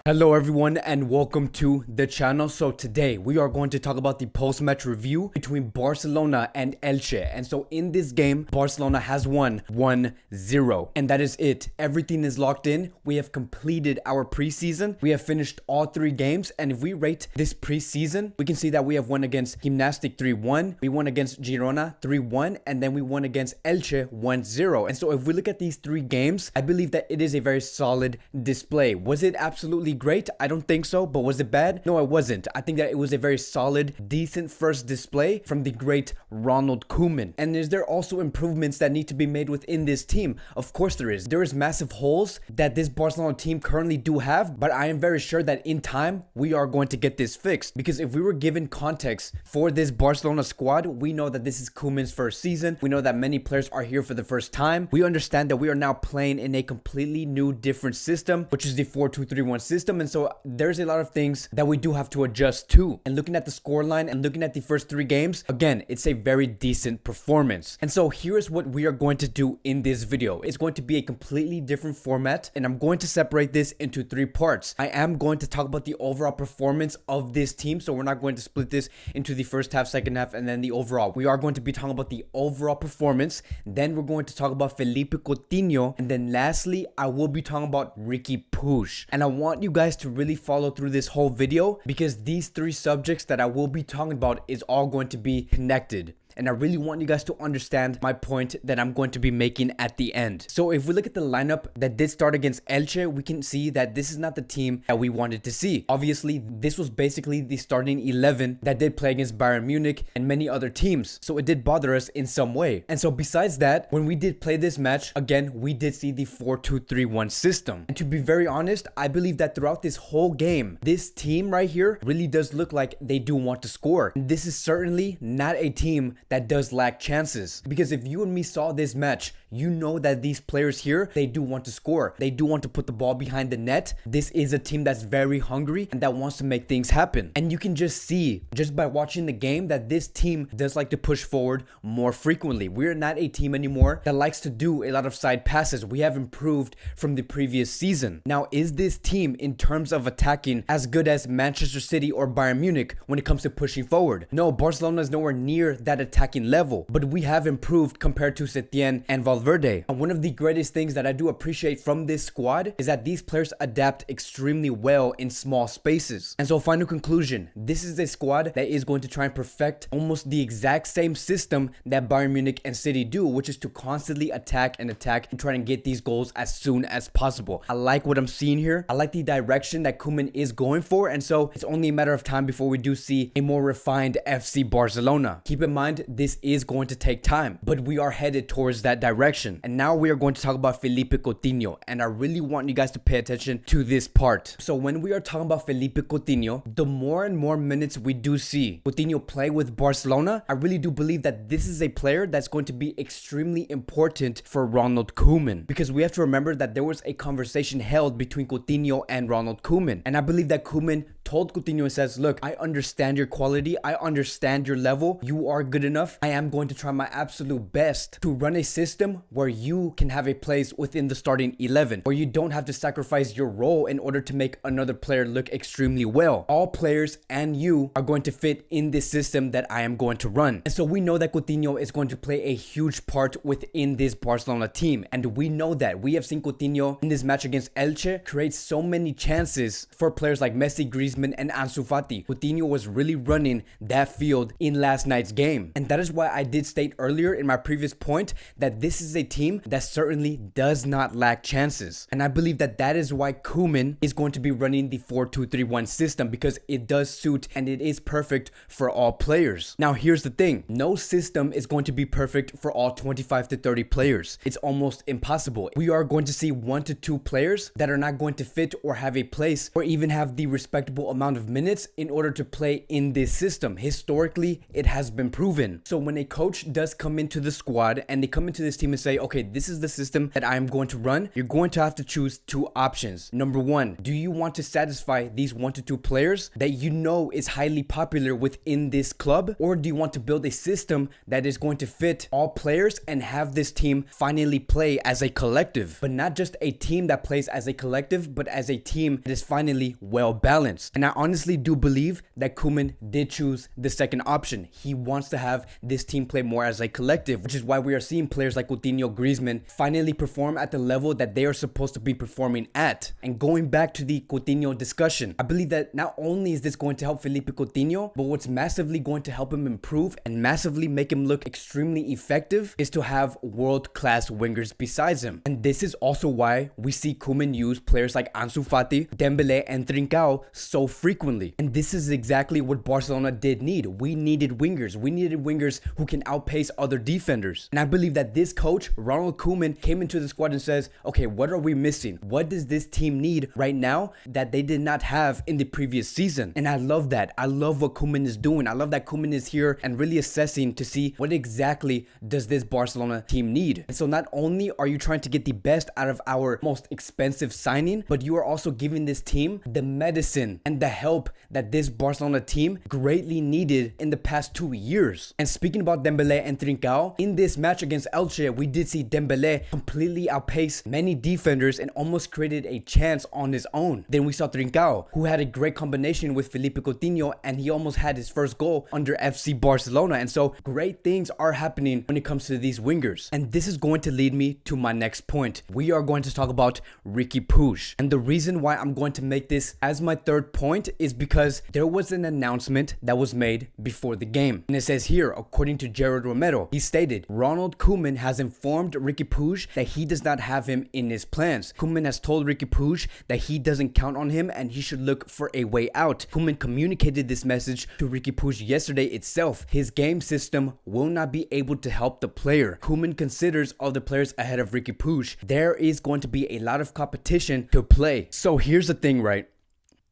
Hello everyone and welcome to the channel. So today we are going to talk about the post-match review between Barcelona and Elche. And so in this game, Barcelona has won 1-0. And that is it. Everything is locked in. We have completed our preseason. We have finished all 3 games. And if we rate this preseason, we can see that we have won against Gimnastic 3-1. We won against Girona 3-1. And then we won against Elche 1-0. And so if we look at these 3 games, I believe that it is a very solid display. Was it absolutely great? I don't think so. But was it bad? No, it wasn't. I think that it was a very solid, decent first display from the great Ronald Koeman. And is there also improvements that need to be made within this team? Of course there is. There is massive holes that this Barcelona team currently do have, but I am very sure that in time we are going to get this fixed. Because if we were given context for this Barcelona squad, we know that this is Koeman's first season. We know that many players are here for the first time. We understand that we are now playing in a completely new, different system, which is the 4-2-3-1 system. And so there's a lot of things that we do have to adjust to. And looking at the scoreline and looking at the first 3 games, again, it's a very decent performance. And so here's what we are going to do in this video. It's going to be a completely different format, and I'm going to separate this into 3 parts. I am going to talk about the overall performance of this team, so we're not going to split this into the first half, second half, and then the overall. We are going to be talking about the overall performance, then we're going to talk about Felipe Coutinho, and then lastly, I will be talking about Riqui Puig. And I want you guys to really follow through this whole video, because these 3 subjects that I will be talking about is all going to be connected. And I really want you guys to understand my point that I'm going to be making at the end. So if we look at the lineup that did start against Elche, we can see that this is not the team that we wanted to see. Obviously, this was basically the starting 11 that did play against Bayern Munich and many other teams. So it did bother us in some way. And so besides that, when we did play this match, again, we did see the 4-2-3-1 system. And to be very honest, I believe that throughout this whole game, this team right here really does look like they do want to score. And this is certainly not a team that does lack chances, because if you and me saw this match, you know that these players here, they do want to score. They do want to put the ball behind the net. This is a team that's very hungry and that wants to make things happen. And you can just see, just by watching the game, that this team does like to push forward more frequently. We're not a team anymore that likes to do a lot of side passes. We have improved from the previous season. Now, is this team in terms of attacking as good as Manchester City or Bayern Munich when it comes to pushing forward? No, Barcelona is nowhere near that attacking level, but we have improved compared to Setien and Valverde. And one of the greatest things that I do appreciate from this squad is that these players adapt extremely well in small spaces. And so final conclusion, this is a squad that is going to try and perfect almost the exact same system that Bayern Munich and City do, which is to constantly attack and try and get these goals as soon as possible. I like what I'm seeing here. I like the direction that Koeman is going for, and so it's only a matter of time before we do see a more refined FC Barcelona. Keep in mind, this is going to take time, but we are headed towards that direction. And now we are going to talk about Felipe Coutinho, and I really want you guys to pay attention to this part. So when we are talking about Felipe Coutinho, the more and more minutes we do see Coutinho play with Barcelona, I really do believe that this is a player that's going to be extremely important for Ronald Koeman, because we have to remember that there was a conversation held between Coutinho and Ronald Koeman, and I believe that Koeman told Coutinho and says, look, I understand your quality, I understand your level, you are good enough. I am going to try my absolute best to run a system where you can have a place within the starting 11, where you don't have to sacrifice your role in order to make another player look extremely well. All players and you are going to fit in this system that I am going to run. And so we know that Coutinho is going to play a huge part within this Barcelona team, and we know that. We have seen Coutinho in this match against Elche create so many chances for players like Messi, Griezmann, and Ansu Fati. Coutinho was really running that field in last night's game. And that is why I did state earlier in my previous point that this is a team that certainly does not lack chances. And I believe that that is why Koeman is going to be running the 4-2-3-1 system, because it does suit and it is perfect for all players. Now, here's the thing. No system is going to be perfect for all 25 to 30 players. It's almost impossible. We are going to see 1 to 2 players that are not going to fit or have a place or even have the respectable ample amount of minutes in order to play in this system. Historically, it has been proven. So when a coach does come into the squad and they come into this team and say, okay, this is the system that I am going to run, you're going to have to choose two options. Number one, do you want to satisfy these 1 to 2 players that you know is highly popular within this club? Or do you want to build a system that is going to fit all players and have this team finally play as a collective? But not just a team that plays as a collective, but as a team that is finally well balanced. And I honestly do believe that Koeman did choose the second option. He wants to have this team play more as a collective, which is why we are seeing players like Coutinho, Griezmann finally perform at the level that they are supposed to be performing at. And going back to the Coutinho discussion, I believe that not only is this going to help Felipe Coutinho, but what's massively going to help him improve and massively make him look extremely effective is to have world-class wingers besides him. And this is also why we see Koeman use players like Ansu Fati, Dembele, and Trincao so frequently. And this is exactly what Barcelona did need. We needed wingers. We needed wingers who can outpace other defenders. And I believe that this coach, Ronald Koeman, came into the squad and says, okay, what are we missing? What does this team need right now that they did not have in the previous season? And I love that. I love what Koeman is doing. I love that Koeman is here and really assessing to see what exactly does this Barcelona team need. And so not only are you trying to get the best out of our most expensive signing, but you are also giving this team the medicine and the help that this Barcelona team greatly needed in the past 2 years. And speaking about Dembele and Trincao, in this match against Elche, we did see Dembele completely outpace many defenders and almost created a chance on his own. Then we saw Trincao, who had a great combination with Felipe Coutinho, and he almost had his first goal under FC Barcelona. And so great things are happening when it comes to these wingers. And this is going to lead me to my next point. We are going to talk about Riqui Puig. And the reason why I'm going to make this as my third point is because there was an announcement that was made before the game. And it says here, according to Gerard Romero, he stated, Ronald Koeman has informed Riqui Puig that he does not have him in his plans. Koeman has told Riqui Puig that he doesn't count on him and he should look for a way out. Koeman communicated this message to Riqui Puig yesterday itself. His game system will not be able to help the player. Koeman considers other players ahead of Riqui Puig. There is going to be a lot of competition to play. So here's the thing, right?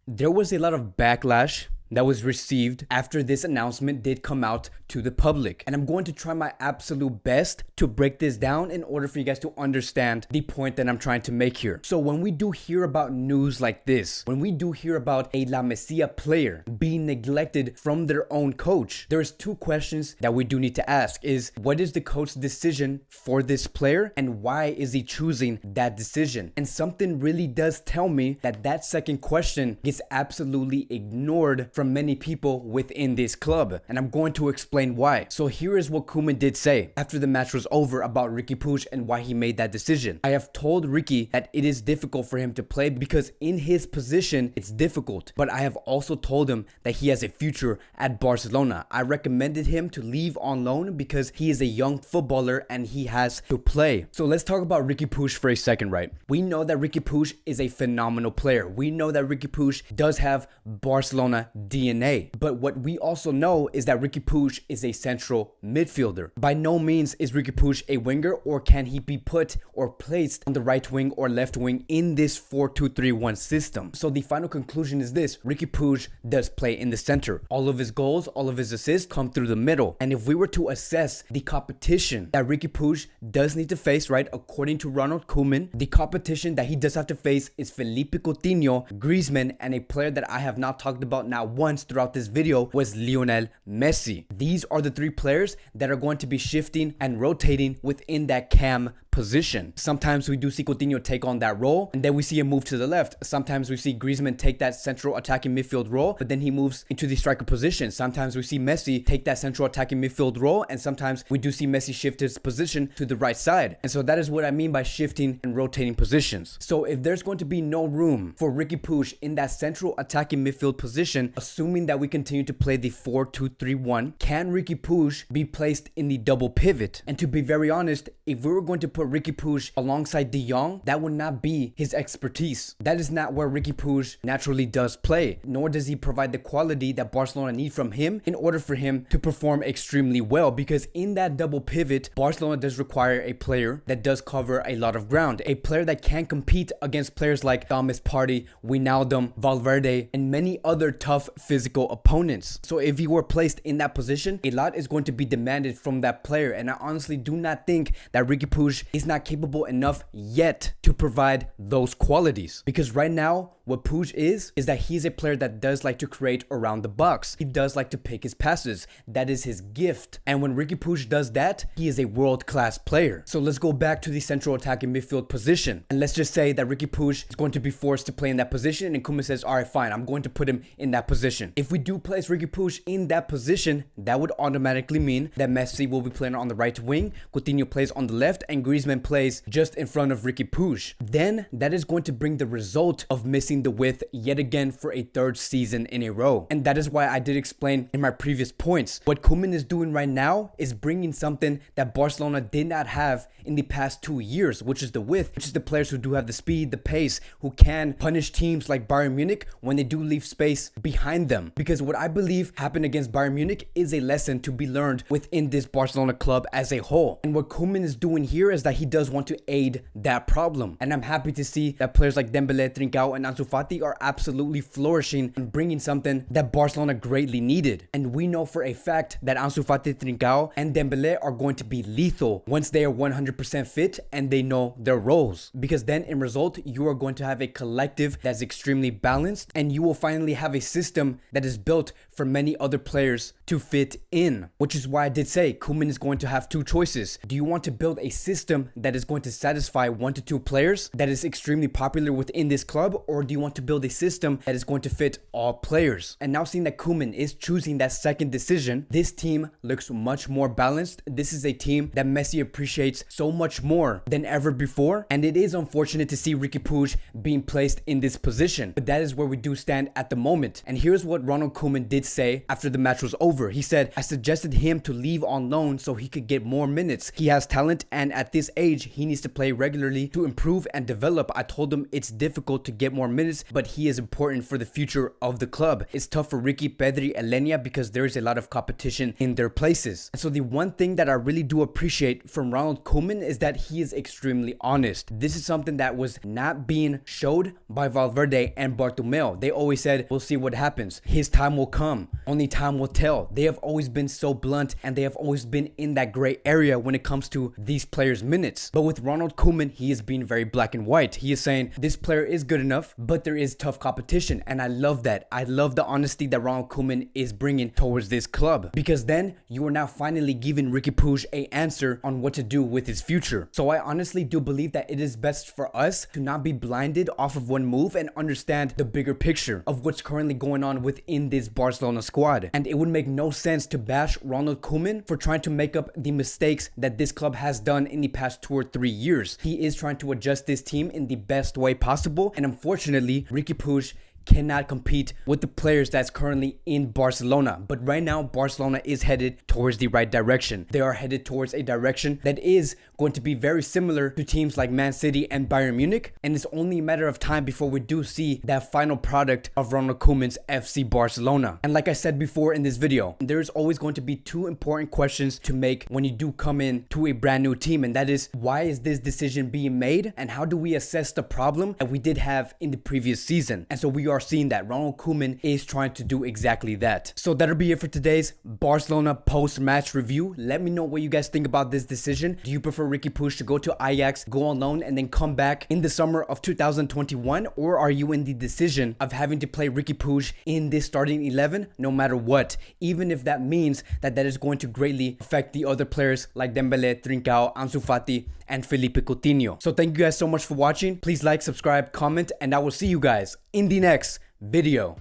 There was a lot of backlash that was received after this announcement did come out to the public. And I'm going to try my absolute best to break this down in order for you guys to understand the point that I'm trying to make here. So when we do hear about news like this, when we do hear about a La Masia player being neglected from their own coach, there's two questions that we do need to ask is, what is the coach's decision for this player and why is he choosing that decision? And something really does tell me that that second question gets absolutely ignored from many people within this club. And I'm going to explain why. So here is what Koeman did say after the match was over about Riqui Puig and why he made that decision. I have told Riqui that it is difficult for him to play because in his position, it's difficult. But I have also told him that he has a future at Barcelona. I recommended him to leave on loan because he is a young footballer and he has to play. So let's talk about Riqui Puig for a second, right? We know that Riqui Puig is a phenomenal player. We know that Riqui Puig does have Barcelona DNA. But what we also know is that Riqui Puig is a central midfielder. By no means is Riqui Puig a winger, or can he be put or placed on the right wing or left wing in this 4-2-3-1 system. So the final conclusion is this: Riqui Puig does play in the center. All of his goals, all of his assists come through the middle. And if we were to assess the competition that Riqui Puig does need to face, right, according to Ronald Koeman, the competition that he does have to face is Felipe Coutinho, Griezmann, and a player that I have not talked about now once throughout this video was Lionel Messi. These are the three players that are going to be shifting and rotating within that cam position. Sometimes we do see Coutinho take on that role and then we see him move to the left. Sometimes we see Griezmann take that central attacking midfield role, but then he moves into the striker position. Sometimes we see Messi take that central attacking midfield role, and sometimes we do see Messi shift his position to the right side. And so that is what I mean by shifting and rotating positions. So if there's going to be no room for Riqui Puig in that central attacking midfield position, a assuming that we continue to play the 4-2-3-1, can Riqui Puig be placed in the double pivot? And to be very honest, if we were going to put Riqui Puig alongside De Jong, that would not be his expertise. That is not where Riqui Puig naturally does play, nor does he provide the quality that Barcelona need from him in order for him to perform extremely well, because in that double pivot, Barcelona does require a player that does cover a lot of ground, a player that can compete against players like Thomas Partey, Wijnaldum, Valverde, and many other tough physical opponents. So if he were placed in that position, a lot is going to be demanded from that player, and I honestly do not think that Riqui Puig is not capable enough yet to provide those qualities. Because right now, what Puig is that he's a player that does like to create around the box. He does like to pick his passes. That is his gift. And when Riqui Puig does that, he is a world-class player. So let's go back to the central attacking midfield position. And let's just say that Riqui Puig is going to be forced to play in that position, and Koeman says, all right, fine, I'm going to put him in that position. If we do place Riqui Puig in that position, that would automatically mean that Messi will be playing on the right wing, Coutinho plays on the left, and Griezmann plays just in front of Riqui Puig. Then that is going to bring the result of missing the width yet again for a third season in a row. And that is why I did explain in my previous points. What Koeman is doing right now is bringing something that Barcelona did not have in the past 2 years, which is the width, which is the players who do have the speed, the pace, who can punish teams like Bayern Munich when they do leave space behind them. Because what I believe happened against Bayern Munich is a lesson to be learned within this Barcelona club as a whole. And what Koeman is doing here is that he does want to aid that problem. And I'm happy to see that players like Dembele, Trincao, and Ansu Fati are absolutely flourishing and bringing something that Barcelona greatly needed. And we know for a fact that Ansu Fati, Trincao, and Dembele are going to be lethal once they are 100% fit and they know their roles. Because then in result, you are going to have a collective that's extremely balanced, and you will finally have a system that is built for many other players to fit in. Which is why I did say Koeman is going to have two choices. Do you want to build a system that is going to satisfy 1 to 2 players that is extremely popular within this club, or do you want to build a system that is going to fit all players? And now seeing that Koeman is choosing that second decision, this team looks much more balanced. This is a team that Messi appreciates so much more than ever before, and it is unfortunate to see Riqui Puig being placed in this position, but that is where we do stand at the moment. And here's what Ronald Koeman did say after the match was over. He said, I suggested him to leave on loan so he could get more minutes. He has talent, and at this age he needs to play regularly to improve and develop. I told him it's difficult to get more minutes, but he is important for the future of the club. It's tough for Ricky, Pedri, and Lenya because there is a lot of competition in their places. And so the one thing that I really do appreciate from Ronald Koeman is that he is extremely honest. This is something that was not being showed by Valverde and Bartomeu. They always said, we'll see what happens. His time will come. Only time will tell. They have always been so blunt, and they have always been in that gray area when it comes to these players' minutes. But with Ronald Koeman, he is being very black and white. He is saying this player is good enough, but there is tough competition. And I love that. I love the honesty that Ronald Koeman is bringing towards this club, because then you are now finally giving Riqui Puig an answer on what to do with his future. So I honestly do believe that it is best for us to not be blinded off of one move and understand the bigger picture of what's currently going on within this Barcelona squad. And it would make no sense to bash Ronald Koeman for trying to make up the mistakes that this club has done in the past 2 or 3 years. He is trying to adjust this team in the best way possible, and unfortunately Riqui Puig cannot compete with the players that's currently in Barcelona. But right now, Barcelona is headed towards the right direction. They are headed towards a direction that is going to be very similar to teams like Man City and Bayern Munich. And it's only a matter of time before we do see that final product of Ronald Koeman's FC Barcelona. And like I said before in this video, there's always going to be 2 important questions to make when you do come in to a brand new team. And that is, why is this decision being made? And how do we assess the problem that we did have in the previous season? And so we are seeing that Ronald Koeman is trying to do exactly that. So that'll be it for today's Barcelona post-match review. Let me know what you guys think about this decision. Do you prefer Riqui Puig to go to Ajax, go on loan, and then come back in the summer of 2021? Or are you in the decision of having to play Riqui Puig in this starting 11 no matter what? Even if that means that is going to greatly affect the other players like Dembele, Trincao, Ansu Fati, and Felipe Coutinho. So thank you guys so much for watching. Please like, subscribe, comment, and I will see you guys in the next video.